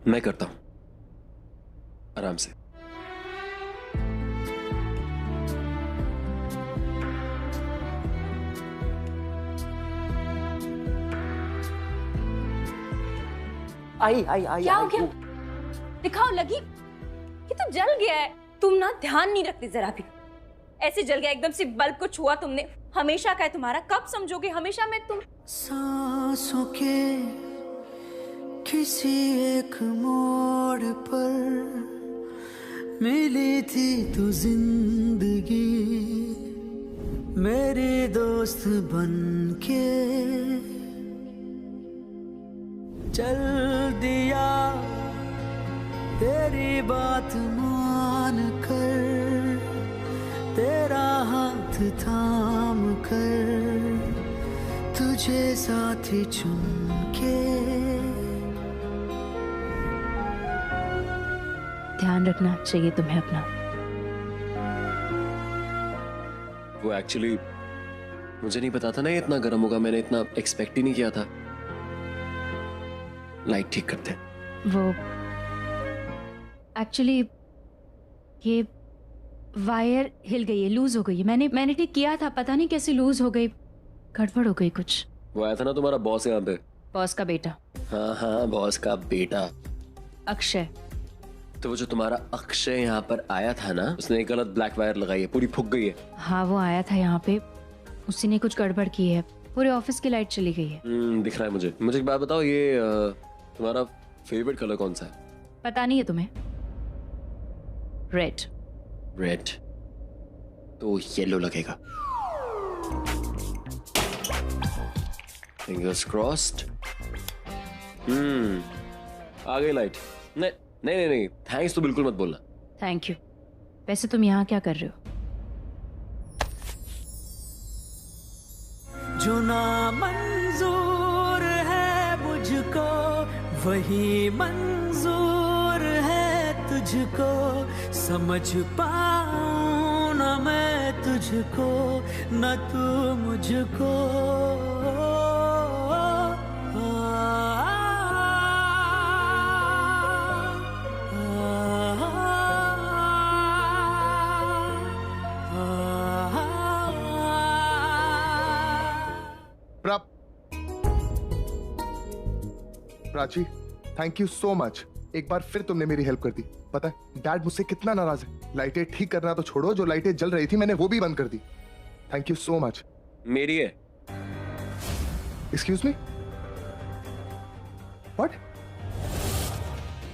मैं करता हूं, आराम से। आई आई आई क्या हो गया? दिखाओ लगी, ये तो जल गया है। तुम ना ध्यान नहीं रखते जरा भी। ऐसे जल गया एकदम से, बल्ब को छुआ तुमने। हमेशा का है तुम्हारा, कब समझोगे? हमेशा मैं तुम सांसों के किसी एक मोड़ पर मिली थी तू जिंदगी, मेरी दोस्त बन के चल दिया, तेरी बात मान कर, तेरा हाथ थाम कर, तुझे साथी चुन के। ध्यान रखना चाहिए तुम्हें अपना। वो एक्चुअली मुझे नहीं पता था ना ये इतना गर्म होगा, मैंने इतना एक्सपेक्ट ही नहीं किया था। लाइट ठीक करते हैं। वो एक्चुअली ये वायर हिल गई है, लूज हो गई है। मैंने ठीक किया था, पता नहीं कैसे लूज हो गई, गड़बड़ हो गई कुछ। वो आया था ना तुम्हारा बॉस यहाँ पे। बॉस का बेटा? हाँ हाँ, बॉस का बेटा अक्षय। तो वो जो तुम्हारा अक्षय यहाँ पर आया था ना, उसने एक गलत ब्लैक वायर लगाई है, पूरी फूक गई है। हाँ वो आया था यहाँ पे, उसी ने कुछ गड़बड़ की है, पूरे ऑफिस की लाइट चली गई है। दिख रहा है मुझे। मुझे एक बात बताओ, ये तुम्हारा फेवरेट कलर कौन सा है? पता नहीं है तुम्हें? रेड। रेड तो येलो लगेगा। Fingers crossed. आ गई लाइट। नहीं नहीं नहीं नहीं, थैंक्स तो बिल्कुल मत बोलना। Thank you. वैसे तुम यहाँ क्या कर रहे हो? जो ना मंजूर है मुझको, वही मंजूर है तुझको। समझ पाऊं ना मैं तुझको, न तू मुझको। Prachi, thank you so much. एक बार फिर तुमने मेरी हेल्प कर दी। पता है डैड मुझसे कितना नाराज है। लाइटें ठीक करना तो छोड़ो, जो लाइटें जल रही थी मैंने वो भी बंद कर दी। Thank you so much. मेरी है। Excuse me, what?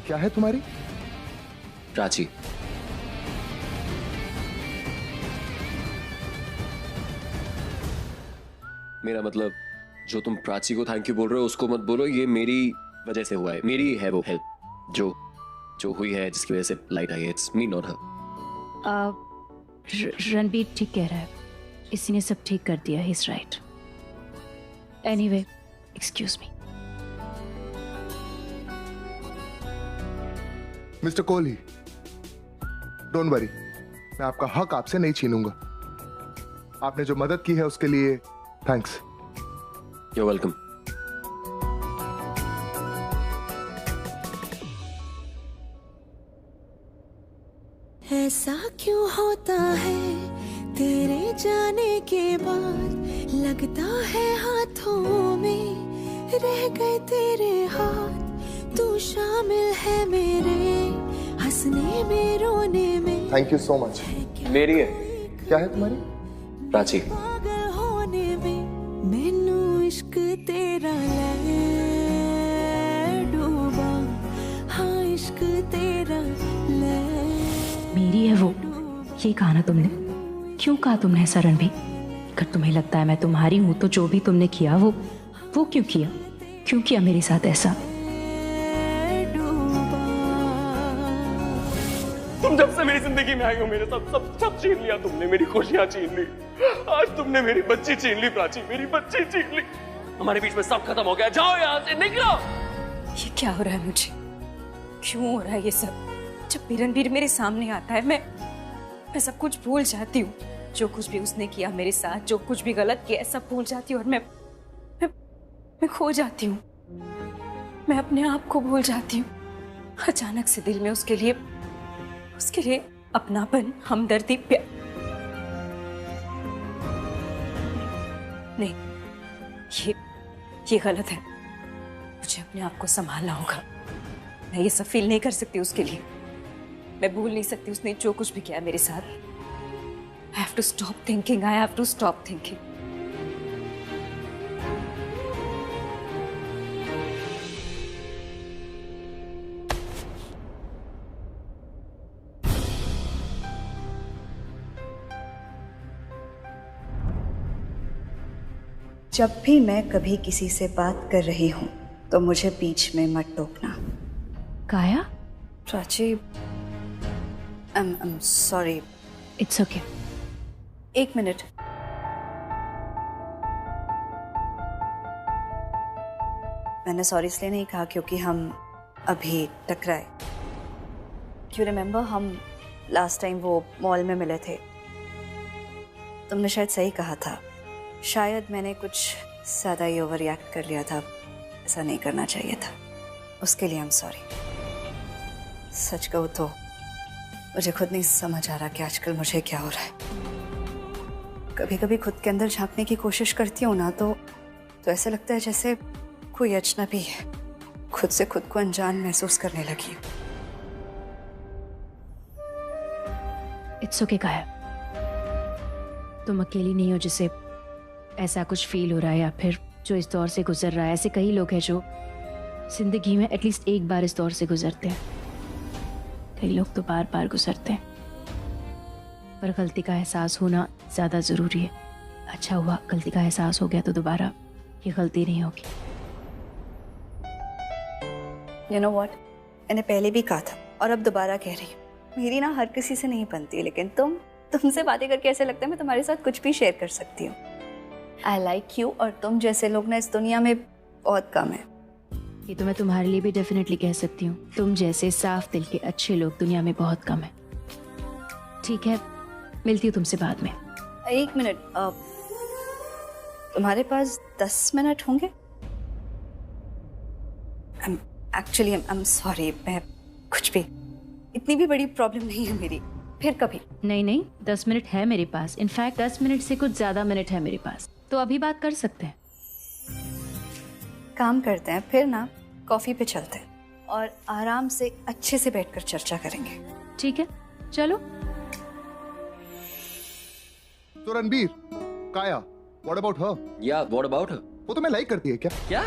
क्या है तुम्हारी? प्राची। मेरा मतलब, जो तुम प्राची को थैंक यू बोल रहे हो उसको मत बोलो। ये मेरी वजह से हुआ है, मेरी है वो हेल्प जो हुई है, जिसकी वजह से लाइट आई है। It's me not her. Ranbir ठीक कह रहा है, इसी ने सब ठीक कर दिया। He is right. Anyway, excuse me. Mister Kohli, don't worry, मैं आपका हक आपसे नहीं छीनूंगा। आपने जो मदद की है उसके लिए थैंक्स। You're welcome. ऐसा क्यों होता है तेरे जाने के बाद, लगता है हाथों में रह गए तेरे हाथ। तू शामिल है मेरे हंसने में, रोने में। Thank you so much. मेरी है। क्या है तुम्हारी? प्राची। पागल होने में मैनू इश्क तेरा ले डूबा। हाँ इश्क तेरा ले। मेरी है वो, ये कहा ना तुमने? क्यों कहा तुमने ऐसा रणबीर? अगर तुम्हें लगता है मैं तुम्हारी हूं तो जो भी तुमने किया वो क्यों किया? क्यों किया मेरे साथ ऐसा? तुम जब से मेरी जिंदगी में आई हो, मेरे साथ सब छीन लिया तुमने। मेरी खुशियां छीन ली, आज तुमने मेरी बच्ची छीन ली। प्राची, मेरी बच्ची छीन ली। हमारे बीच में सब खत्म हो गया। जाओ यहाँ से, निकलो। ये क्या हो रहा है मुझे? क्यों हो रहा है ये सब? जब रणबीर मेरे सामने आता है, मैं सब कुछ भूल जाती हूँ। जो कुछ भी उसने किया मेरे साथ, जो कुछ भी गलत किया, सब भूल जाती हूँ और मैं खो जाती हूँ। मैं अपने आप को भूल जाती हूँ। अचानक से दिल में उसके लिए अपनापन, हमदर्दी, प्यार। नहीं, ये गलत है। मुझे अपने आप को संभालना होगा। मैं ये सब फील नहीं कर सकती उसके लिए। मैं भूल नहीं सकती उसने जो कुछ भी किया मेरे साथ। I have to stop thinking. I have to stop thinking. जब भी मैं कभी किसी से बात कर रही हूँ तो मुझे बीच में मत टोकना। काया, Prachi, I'm sorry. It's okay. एक मिनट। मैंने सॉरी इसलिए नहीं कहा क्योंकि हम अभी टकराए। यू रिमेम्बर हम लास्ट टाइम वो मॉल में मिले थे? तुमने शायद सही कहा था। शायद मैंने कुछ ज़्यादा ही ओवर रिएक्ट कर लिया था। ऐसा नहीं करना चाहिए था। उसके लिए आई एम सॉरी। सच कहूँ तो मुझे खुद नहीं समझ आ रहा कि आजकल मुझे क्या हो रहा है। कभी कभी खुद के अंदर झांकने की कोशिश करती हूँ ना तो ऐसा लगता है जैसे कोई अजनबी है। खुद से खुद को अनजान महसूस करने लगी। इट्स ओके काया, तुम अकेली नहीं हो जिसे ऐसा कुछ फील हो रहा है या फिर जो इस दौर से गुजर रहा है। ऐसे कई लोग हैं जो जिंदगी में एटलीस्ट एक बार इस दौर से गुजरते हैं। कई लोग तो बार बार गुजरते हैं, पर गलती का एहसास होना ज़्यादा ज़रूरी है। अच्छा हुआ गलती का एहसास हो गया तो दोबारा ये गलती नहीं होगी। You know what? मैंने पहले भी कहा था और अब दोबारा कह रही हूँ। मेरी ना हर किसी से नहीं बनती, लेकिन तुमसे बातें करके ऐसे लगता है मैं तुम्हारे साथ कुछ भी शेयर कर सकती हूँ। आई लाइक यू, और तुम जैसे लोग ना इस दुनिया में बहुत कम है। ये तो मैं तुम्हारे लिए भी डेफिनेटली कह सकती हूँ। तुम जैसे साफ दिल के अच्छे लोग दुनिया में बहुत कम है। ठीक है, मिलती हूँ तुमसे बाद में। एक मिनट, तुम्हारे पास 10 मिनट होंगे? एक्चुअली आई एम सॉरी, मैं कुछ भी, इतनी भी बड़ी प्रॉब्लम नहीं है मेरी। फिर कभी। नहीं, 10 मिनट है मेरे पास। इनफैक्ट 10 मिनट से कुछ ज्यादा मिनट है मेरे पास, तो अभी बात कर सकते हैं। काम करते हैं, फिर ना कॉफी पे चलते हैं और आराम से अच्छे से बैठकर चर्चा करेंगे। ठीक है, चलो। तो रणबीर, काया, व्हाट अबाउट हर? या व्हाट अबाउट हर? वो तुम्हें लाइक करती है क्या? क्या?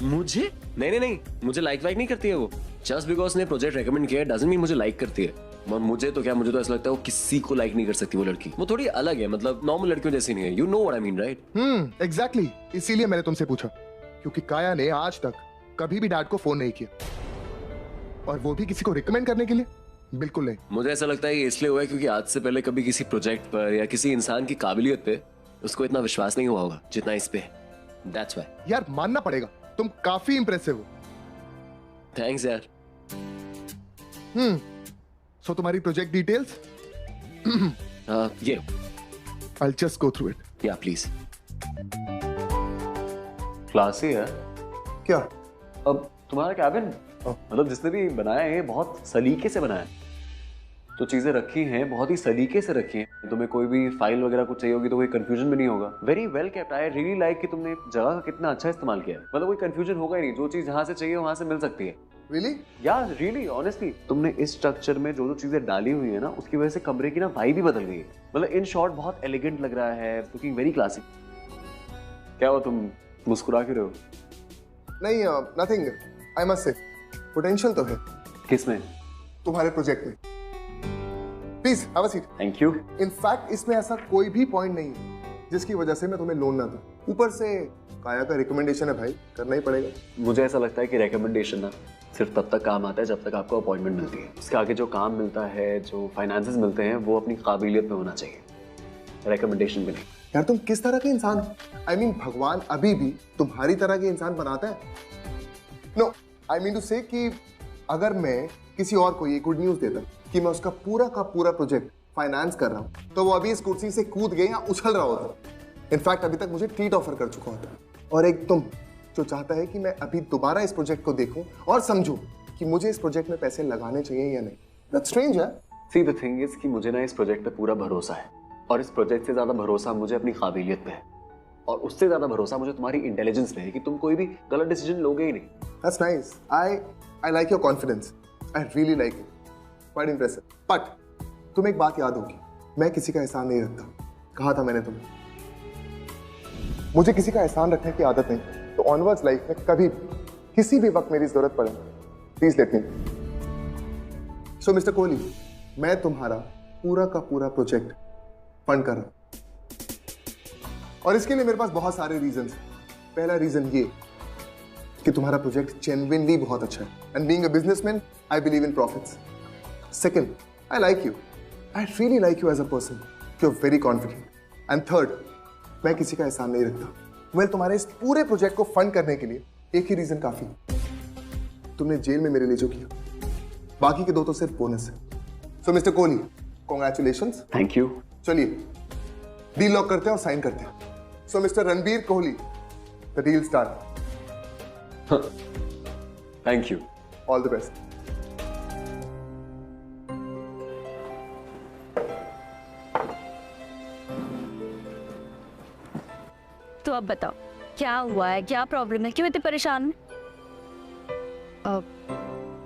मुझे? नहीं, मुझे लाइक नहीं करती है वो। जस्ट बिकॉज उसने प्रोजेक्ट रेकमेंड किया डजंट मीन मुझे लाइक करती है। और मुझे तो ऐसा लगता है वो किसी को लाइक नहीं कर सकती वो लड़की। वो थोड़ी अलग है, मतलब नॉर्मल लड़कियों जैसी नहीं है। You know what I mean, right? Exactly. इसीलिए मैंने तुमसे पूछा, क्योंकि काया ने आज तक कभी भी डैड को फोन नहीं किया, और वो भी किसी को रिकमेंड करने के लिए। बिल्कुल नहीं। मुझे ऐसा लगता है ये इसलिए हुआ है क्योंकि आज से पहले कभी किसी प्रोजेक्ट पर या किसी इंसान की काबिलियत पे उसको इतना विश्वास नहीं हुआ होगा जितना इस पे। That's why. यार मानना पड़ेगा, तुम काफी इंप्रेसिव हो। थैंक्स यार। सो तुम्हारी प्रोजेक्ट डिटेल्स? ये I'll just go through it. या प्लीज। क्लासी है क्या? अब तुम्हारा कैबिन, मतलब जिसने भी बनाया है बहुत सलीके से बनाया है। जो चीजें रखी हैं बहुत ही सलीके से रखी हैं। तुम्हें कोई भी फाइल वगैरह कुछ चाहिए होगी तो कोई कंफ्यूजन भी नहीं होगा। Very well kept. आई रियली लाइक कि तुमने जगह का कितना अच्छा इस्तेमाल किया है। मतलब कोई कंफ्यूजन होगा ही नहीं, जो चीज जहां से चाहिए वहां से मिल सकती है। Really? या रियली ऑनेस्टली तुमने इस स्ट्रक्चर में जो चीजें डाली हुई है ना, उसकी वजह से कमरे की ना वाइब भी बदल गई है। मतलब इन शॉर्ट बहुत एलिगेंट लग रहा है, लुकिंग वेरी क्लासिक। क्या हुआ, तुम मुस्कुरा क्यों रहे हो? नहीं, nothing. I must say potential तो है। किसमें? तुम्हारे प्रोजेक्ट में। Please have a seat. Thank you. In fact इसमें ऐसा कोई भी पॉइंट नहीं है जिसकी वजह से मैं तुम्हें लोन ना दूं। ऊपर से काया का रिकमेंडेशन है भाई, करना ही पड़ेगा। मुझे ऐसा लगता है कि रिकमेंडेशन ना सिर्फ तब तक काम आता है जब तक आपको अपॉइंटमेंट मिलती है। उसके आगे जो काम मिलता है, जो फाइनेंसेस मिलते हैं, वो अपनी काबिलियत पे होना चाहिए, रिकमेंडेशन पे नहीं। यार तुम किस तरह के इंसान हो? आई मीन भगवान अभी भी तुम्हारी तरह के इंसान बनाता है? नो, आई मीन टू से कि अगर मैं किसी और को ये गुड न्यूज देता कि मैं उसका पूरा का पूरा प्रोजेक्ट फाइनेंस कर रहा हूँ, तो वो अभी इस कुर्सी से कूद गए या उछल रहा होता। इनफैक्ट अभी तक मुझे ट्रीट ऑफर कर चुका होता। और एक तुम जो चाहता है कि मैं अभी दोबारा इस प्रोजेक्ट को देखूं और समझूं कि मुझे इस प्रोजेक्ट में पैसे लगाने चाहिए या नहीं। दैट्स स्ट्रेंज है। सी द थिंग इज कि मुझे ना इस प्रोजेक्ट पे पूरा भरोसा है, और इस प्रोजेक्ट से ज्यादा भरोसा मुझे अपनी काबिलियत पे है, और उससे ज्यादा भरोसा मुझे तुम्हारी इंटेलिजेंस पे है कि तुम कोई भी गलत डिसीजन लोगे ही नहीं। That's nice. I like your confidence. I really like it. Quite impressive. But तुम्हें एक बात याद होगी, मैं किसी का एहसान नहीं रखता। कहा था मैंने तुम्हें, मुझे किसी का एहसान रखने की आदत नहीं, तो ऑनवर्ड्स लाइफ में कभी भी किसी भी वक्त मेरी जरूरत पड़े please let me. So mister Kohli, मैं तुम्हारा पूरा का पूरा प्रोजेक्ट फंड कर रहा हूं, और इसके लिए मेरे पास बहुत सारे रीजंस हैं। पहला रीजन ये कि तुम्हारा प्रोजेक्ट जेन्युइनली बहुत अच्छा है, and being a businessman I believe in profits. Second, I like you, I really like you as a person, you are very confident. And third, मैं किसी का एहसान नहीं रखता। वेल, तुम्हारे इस पूरे प्रोजेक्ट को फंड करने के लिए एक ही रीजन काफी, तुमने जेल में मेरे लिए जो किया, बाकी के दो तो सिर्फ बोनस है। So mister Kohli, congratulations. Thank you. चलिए डील लॉक करते हैं और साइन करते हैं। So mister Ranbir Kohli, the deal start. Thank you. All the best. तो अब बताओ क्या हुआ है, क्या प्रॉब्लम है, क्यों इतने परेशान हैं?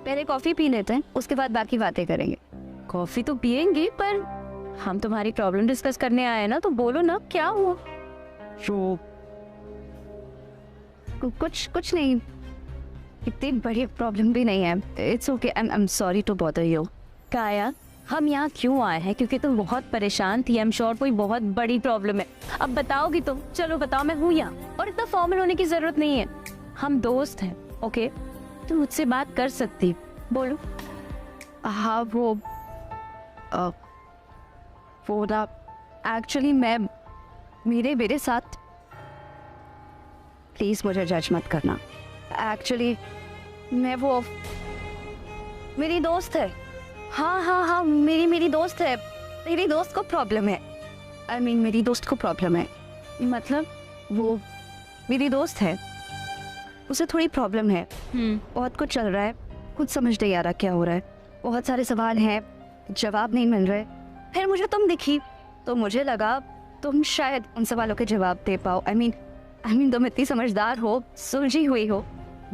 पहले कॉफी पी लेते हैं, उसके बाद बाकी बातें करेंगे। कॉफी तो पियेंगे, पर हम तुम्हारी प्रॉब्लम डिस्कस करने आए हैं ना, तो बोलो ना क्या हुआ। कुछ नहीं, इतनी बड़ी प्रॉब्लम भी नहीं है। It's okay, I am sorry to bother you. काया, हम यहाँ क्यों आए हैं? क्योंकि तुम बहुत परेशान थी। आई एम श्योर कोई बहुत बड़ी प्रॉब्लम है। अब बताओगी तुम? चलो बताओ, मैं हूँ यहाँ, और इतना फॉर्मल होने की जरूरत नहीं है। हम दोस्त हैं, ओके? तुम मुझसे बात कर सकती, बोलो। हाँ, वो ना एक्चुअली मैं मेरे साथ, प्लीज मुझे जज मत करना। एक्चुअली मैं वो मेरी दोस्त है। हाँ, मेरी दोस्त है। मेरी दोस्त को प्रॉब्लम है। I mean, मेरी दोस्त को प्रॉब्लम है, मतलब वो मेरी दोस्त है, उसे थोड़ी प्रॉब्लम है। बहुत कुछ चल रहा है, कुछ समझ नहीं आ रहा क्या हो रहा है। बहुत सारे सवाल हैं, जवाब नहीं मिल रहे। फिर मुझे तुम दिखी तो मुझे लगा तुम शायद उन सवालों के जवाब दे पाओ। I mean, तुम इतनी समझदार हो, सुलझी हुई हो,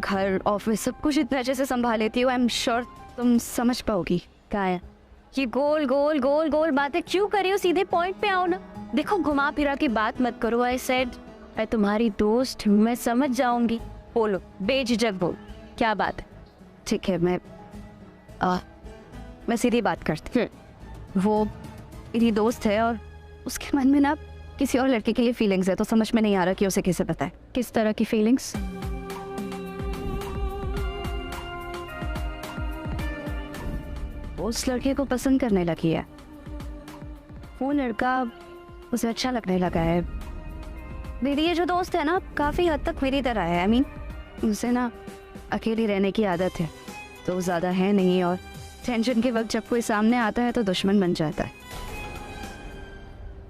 घर ऑफिस सब कुछ इतना अच्छे से संभाल लेती हो। आई एम श्योर तुम समझ पाओगी। क्या है ये गोल गोल बातें क्यों कर रही हो? सीधे पॉइंट पे आओ ना। देखो, घुमा फिरा की बात मत करो। आई सेड मैं तुम्हारी दोस्त हूँ, मैं समझ जाऊंगी। बोलो, बेझिझक बोल, क्या बात है? ठीक है, मैं सीधी बात करती हूँ। वो मेरी दोस्त है और उसके मन में ना किसी और लड़के के लिए फीलिंग्स है, तो समझ में नहीं आ रहा कि उसे किसे पता है। किस तरह की फीलिंग्स? उस लड़के को पसंद करने लगी है। वो लड़का उसे अच्छा लगने लगा है। मेरी ये जो दोस्त है ना, काफ़ी हद तक मेरी तरह है। I mean, उसे ना अकेली रहने की आदत है, तो ज़्यादा है नहीं, और टेंशन के वक्त जब कोई सामने आता है तो दुश्मन बन जाता है।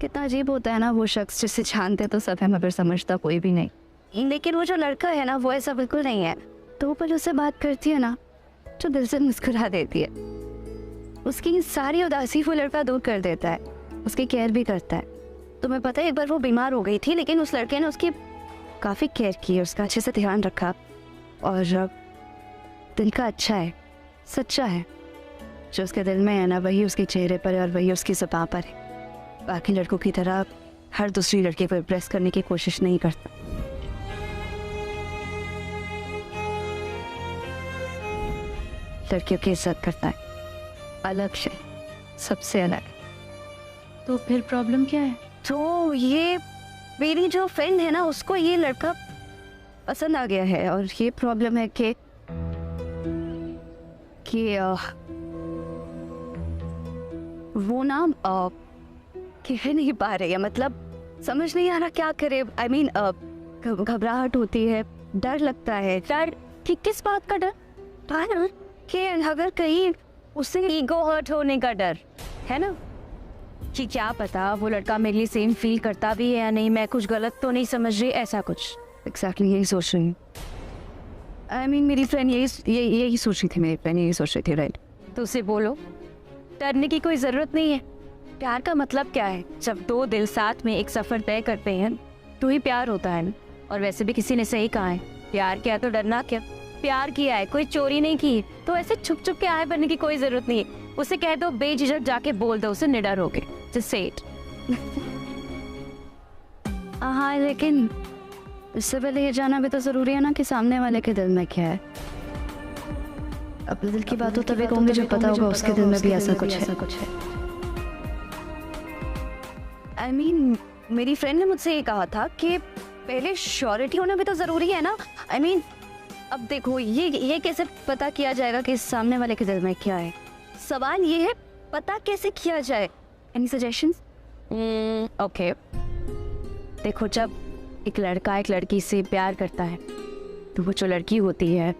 कितना अजीब होता है ना, वो शख्स जिसे जानते तो सब है मगर समझता कोई भी नहीं। लेकिन वो जो लड़का है ना, वो ऐसा बिल्कुल नहीं है। तो पर उससे बात करती है ना, जो दिल से मुस्कुरा देती है। उसकी सारी उदासी वो लड़का दूर कर देता है, उसकी केयर भी करता है। तुम्हें पता है, एक बार वो बीमार हो गई थी, लेकिन उस लड़के ने उसकी काफ़ी केयर की, उसका अच्छे से ध्यान रखा, और दिल का अच्छा है, सच्चा है। जो उसके दिल में है ना, वही उसके चेहरे पर है और वही उसकी ज़ुबान पर है। बाकी लड़कों की तरह हर दूसरी लड़की को इम्प्रेस करने की कोशिश नहीं करता। लड़कियों की इज्जत करता है, अलग से, सबसे अलग। तो फिर प्रॉब्लम क्या है? तो ये मेरी जो फ्रेंड है ना, उसको ये लड़का पसंद आ गया है, और ये प्रॉब्लम है कि वो ना कह नहीं पा रही है, मतलब समझ नहीं आ रहा क्या करे। I mean, घबराहट होती है, डर लगता है। डर कि किस बात का डर? डर कि अगर कहीं उससे ईगो हर्ट होने का डर है ना, कि क्या पता वो लड़का मेरे लिए सेम फील करता भी है या नहीं, मैं कुछ गलत तो नहीं समझ रही, ऐसा कुछ। एग्जैक्टली यही सोच रही हूँ। आई मीन मेरी फ्रेंड यही सोच रही थी, मेरी फ्रेंड यही सोच रही थी, राइट? तो उसे बोलो डरने की कोई ज़रूरत नहीं है। प्यार का मतलब क्या है? जब दो दिल साथ में एक सफ़र तय करते हैं तो ही प्यार होता है ना। और वैसे भी किसी ने सही कहा है, प्यार किया तो डरना क्या। प्यार किया है, कोई चोरी नहीं की, तो ऐसे छुप छुप के आए बनने की कोई ज़रूरत नहीं है। उसे कह दो, बेझिझक जाके बोल दो उसे, निडर होके, जस्ट से इट। हाँ, लेकिन इससे पहले ये जानना भी तो ज़रूरी है ना कि सामने वाले के दिल में क्या है। अपने दिल की बात तो तभी कहूँगी जब पता होगा उसके दिल में भी ऐसा कुछ है। आई मीन मेरी फ्रेंड ने मुझसे ये कहा था कि पहले श्योरिटी होना भी तो ज़रूरी है ना। आई मीन अब देखो, ये कैसे पता किया जाएगा कि सामने वाले के दिल में क्या है? सवाल ये है, पता कैसे किया जाए? Any suggestions? ओके, देखो, जब एक लड़का एक लड़की से प्यार करता है तो वो जो लड़की होती है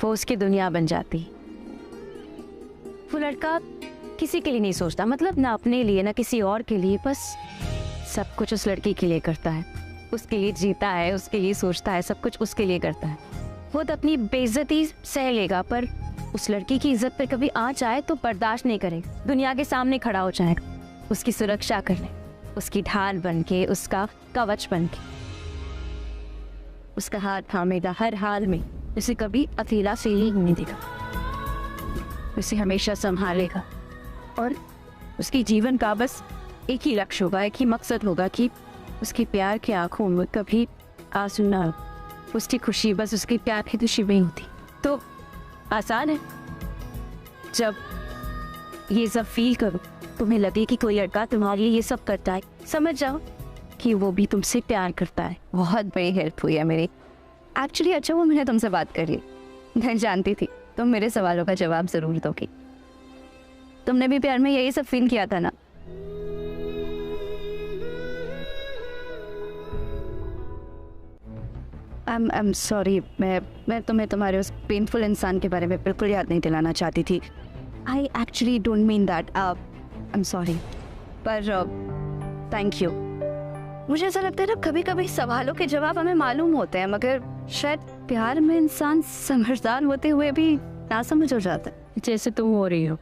वो उसकी दुनिया बन जाती है। वो लड़का किसी के लिए नहीं सोचता, मतलब ना अपने लिए ना किसी और के लिए, बस सब कुछ उस लड़की के लिए करता है, उसके लिए जीता है, उसके लिए सोचता है, सब कुछ उसके लिए करता है। वो तो अपनी बेइज्जती सह लेगा, पर उस लड़की की इज्जत पर कभी आँच आए तो बर्दाश्त नहीं करेगा, दुनिया के सामने खड़ा हो जाएगा, उसकी सुरक्षा करने, उसकी ढाल बन के, उसका कवच बन के, उसका हाथ थामेगा हर हाल में, उसे कभी अकेला फील ही नहीं देगा, उसे हमेशा संभालेगा। और उसकी जीवन का बस एक ही लक्ष्य होगा, एक ही मकसद होगा कि उसकी प्यार की आंखों में कभी आंसू ना हो, उसकी खुशी बस उसकी प्यार की खुशी में होती। तो आसान है, जब ये सब फील करो, तुम्हें लगे कि कोई लड़का तुम्हारे लिए ये सब करता है, समझ जाओ कि वो भी तुमसे प्यार करता है। बहुत बड़ी हेल्प हुई है मेरी एक्चुअली। अच्छा वो मैंने तुमसे बात करी, मैं जानती थी तुम मेरे सवालों का जवाब ज़रूर दोगी। तुमने भी प्यार में यही सब फील किया था ना? आई एम सॉरी, मैं तुम्हें तुम्हारे उस पेनफुल इंसान के बारे में बिल्कुल याद नहीं दिलाना चाहती थी। I actually don't mean that. I am sorry, पर थैंक यू। मुझे ऐसा लगता है ना, कभी कभी सवालों के जवाब हमें मालूम होते हैं, मगर शायद प्यार में इंसान समझदार होते हुए भी नासमझ हो जाता है, जैसे तुम हो रही हो।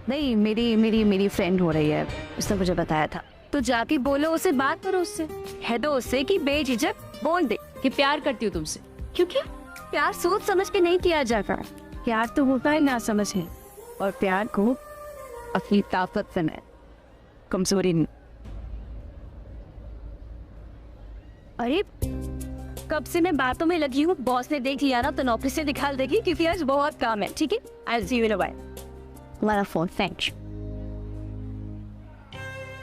नहीं, मेरी फ्रेंड हो रही है, उसने मुझे बताया था। तो जाके बोलो उसे, बात करो उससे, कह दो उससे कि बेझिझक बोल दे कि प्यार करती हूँ तुमसे, क्योंकि प्यार सोच समझ के नहीं किया जाता। प्यार तो होता है ना समझ है, और प्यार को अपनी ताकत से नहीं, कमजोरी नहीं। अरे कब से मैं बातों में लगी हूँ, बॉस ने देख लिया ना तो नौकरी से निकाल देगी, क्योंकि आज बहुत काम है। ठीक है, I will see you in a while. हमारा फोन, थैंक्स।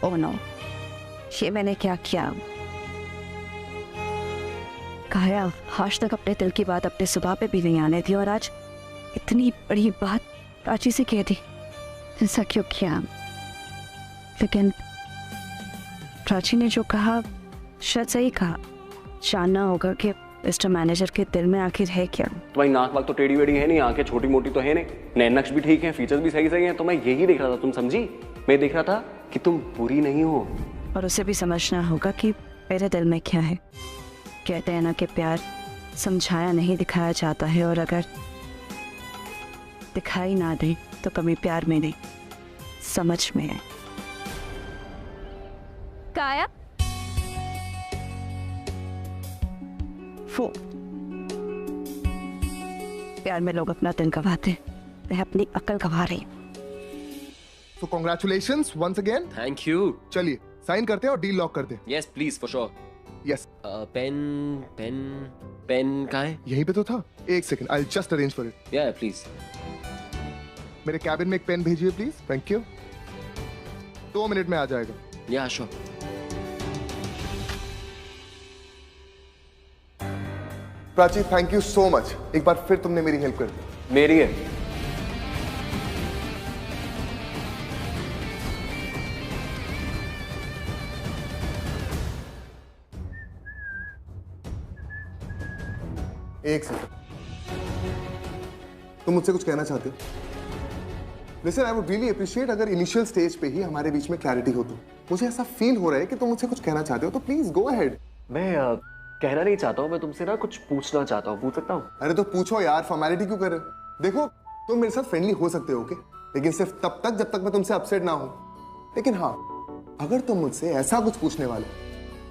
ओह नो, ये मैंने क्या किया? काया आज तक अपने दिल की बात अपने सुबह पे भी नहीं आने दी, और आज इतनी बड़ी बात प्राची से कह दी। ऐसा क्यों किया? लेकिन प्राची ने जो कहा शायद सही कहा। जानना होगा कि मिस्टर मैनेजर के दिल में आखिर है क्या। तुम्हारी नाक वाक तो टेढ़ी वेढ़ी है नहीं, आंखें छोटी मोटी तो है नहीं, नैन नक्श भी ठीक है, फीचर्स भी सही सही हैं, तो मैं यही देख रहा था, तुम समझी? मैं देख रहा था कि तुम बुरी नहीं हो। और उसे भी समझना होगा कि मेरे दिल में क्या है। कहते हैं ना कि प्यार समझाया नहीं दिखाया जाता है, और अगर दिखाई ना दे तो कभी प्यार में नहीं, समझ में है। काया प्यार में लोग अपना दिल गवाते हैं, मैं अपनी अकल गवा रही हूँ। So congratulations once again. Thank you. चलिए साइन करते हैं और डील लॉक करते हैं। Yes please, for sure. Yes. Pen कहाँ है? यहीं पे तो था। एक second, I just arrange for it. Yeah please. मेरे कैबिन में एक पेन भेजिए प्लीज। Thank you. 2 मिनट में आ जाएगा। या sure. Prachi thank you so much, एक बार फिर तुमने मेरी हेल्प कर दी। मेरी है। एक सेकंड, तुम मुझसे कुछ कहना चाहते हो? Listen, I would really appreciate अगर इनिशियल स्टेज पे ही हमारे बीच में क्लैरिटी हो। तो मुझे ऐसा फील हो रहा है कि तुम मुझसे कुछ कहना चाहते हो, तो प्लीज गो अहेड। मैं कहना नहीं चाहता हूँ, मैं तुमसे ना कुछ पूछना चाहता हूँ, पूछ सकता हूँ? अरे तो पूछो यार, फॉर्मेलिटी क्यों कर रहे हो? देखो, तुम मेरे साथ फ्रेंडली हो सकते हो, ओके, लेकिन सिर्फ तब तक जब तक मैं तुमसे अपसेट ना हूं। लेकिन हाँ, अगर तुम मुझसे ऐसा कुछ पूछने वाले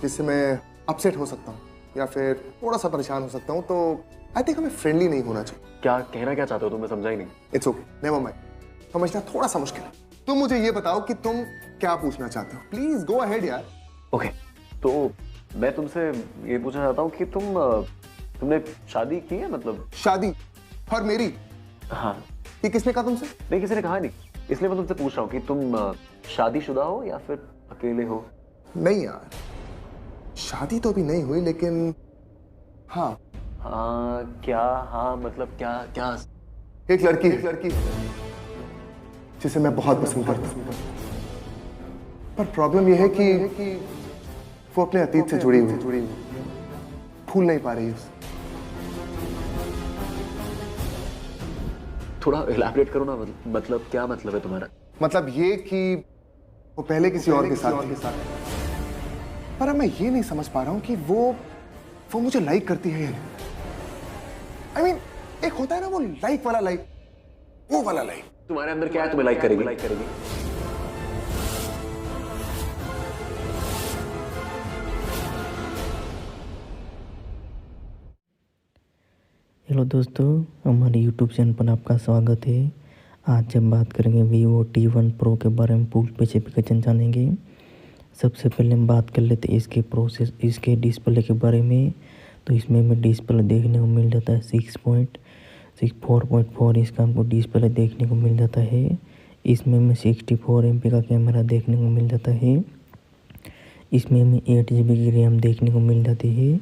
जिससे मैं अपसेट हो सकता हूँ या फिर थोड़ा सा परेशान हो सकता हूँ, तो आई थिंक हमें फ्रेंडली नहीं होना चाहिए। क्या कहना क्या चाहते हो तुम? मैं समझा ही नहीं। इट्स ओके, नेवर माइंड, समझना थोड़ा सा मुश्किल है। तुम मुझे ये बताओ कि तुम क्या पूछना चाहते हो। प्लीज गो अहेड यार। ओके, तो मैं तुमसे ये पूछना चाहता हूँ कि तुमने शादी की है? मतलब शादी? और मेरी? हाँ। ये किसने कहा तुमसे? नहीं, किसी ने कहा नहीं, इसलिए मैं तुमसे पूछ रहा हूँ कि तुम शादीशुदा हो या फिर अकेले हो? नहीं यार, शादी तो अभी नहीं हुई, लेकिन हाँ। हाँ क्या? हाँ मतलब क्या? क्या? एक लड़की जिसे मैं बहुत पसंद करता हूँ, पर प्रॉब्लम यह है कि वो अपने अतीत से जुड़ी हुई, भूल नहीं पा रही है। थोड़ा इलैबोरेट करो ना, मतलब क्या मतलब है तुम्हारा? मतलब ये कि वो पहले किसी और के साथ थी, पर अब मैं ये नहीं समझ पा रहा हूँ कि वो मुझे लाइक करती है या नहीं। I mean, एक होता है ना वो लाइक वाला लाइक, वो वाला लाइक। तुम्हारे अंदर क्या है तुम्हें लाइक करेगी? हेलो दोस्तों, हमारे यूट्यूब चैनल पर आपका स्वागत है। आज हम बात करेंगे Vivo T1 Pro के बारे में पूर्ण स्पेसिफिकेशन जानेंगे। सबसे पहले हम बात कर लेते हैं इसके प्रोसेस, इसके डिस्प्ले के बारे में। तो इसमें हमें डिस्प्ले देखने को मिल जाता है 4.4 इसका हमको डिस्प्ले देखने को मिल जाता है। इसमें हमें 64 MP का कैमरा देखने को मिल जाता है। इसमें हमें 8 GB की रैम देखने को मिल जाती है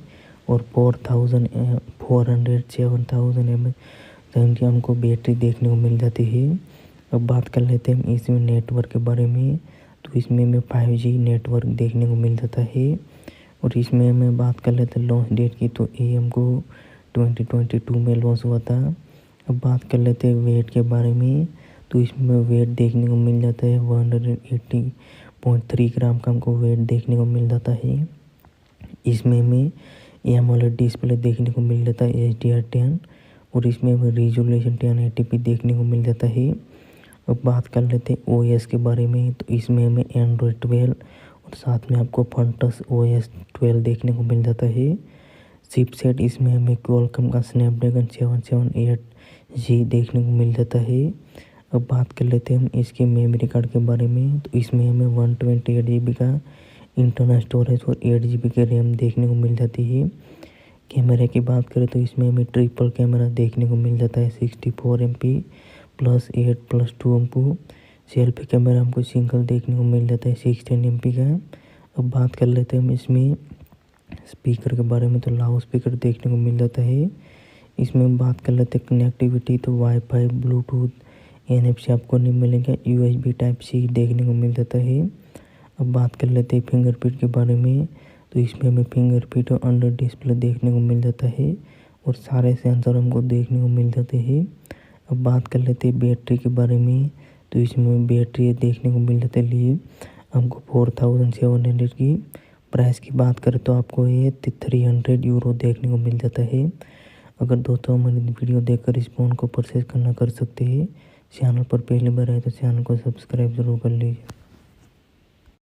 और 7000 mAh की हमको बैटरी देखने को मिल जाती है। अब बात कर लेते हैं हम इसमें नेटवर्क के बारे में। तो इसमें हमें 5G नेटवर्क देखने को मिल जाता है। और इसमें हमें बात कर लेते हैं लॉन्च डेट की, तो ये हमको 2022 में लॉन्च हुआ था। अब बात कर लेते हैं वेट के बारे में। तो इसमें वेट देखने को मिल जाता है 180.3 ग्राम का हमको वेट देखने को मिल जाता है। इसमें हमें AMOLED डिस्प्ले देखने को मिल जाता है HDR10 और इसमें हमें रेजोल्यूशन 1080p देखने को मिल जाता है। अब बात कर लेते हैं OS के बारे में। तो इसमें हमें Android 12 और साथ में आपको फंटस OS 12 देखने को मिल जाता है। चिपसेट इसमें हमें क्वालकॉम का स्नैपड्रैगन 778G देखने को मिल जाता है। अब बात कर लेते हैं हम इसके मेमोरी कार्ड के बारे में। तो इसमें हमें 128 GB का इंटरनल स्टोरेज और 8 GB की रैम देखने को मिल जाती है। कैमरे की बात करें तो इसमें हमें ट्रिपल कैमरा देखने को मिल जाता है 64 MP + 8 + 2 हमको। सेल्फी कैमरा हमको सिंगल देखने को मिल जाता है 16 MP का। अब बात कर लेते हैं हम इसमें स्पीकर के बारे में। तो लाउड स्पीकर देखने को मिल जाता है। इसमें हम बात कर लेते हैं कनेक्टिविटी। तो वाईफाई, ब्लूटूथ, NFC आपको नहीं मिलेगा। USB Type-C देखने को मिल जाता है। अब बात कर लेते हैं फिंगरप्रिंट के बारे में। तो इसमें हमें फिंगरप्रिंट और अंडर डिस्प्ले देखने को मिल जाता है और सारे सेंसर हमको देखने को मिल जाते हैं। अब बात कर लेते हैं बैटरी के बारे में। तो इसमें बैटरी देखने को मिल जाती है हमको 4700 की। प्राइस की बात करें तो आपको ये 300 यूरो देखने को मिल जाता है। अगर दोस्तों हमारी वीडियो देखकर इस फ़ोन को परचेज करना कर सकते हैं। चैनल पर पहली बार आए तो चैनल को सब्सक्राइब जरूर कर लीजिए।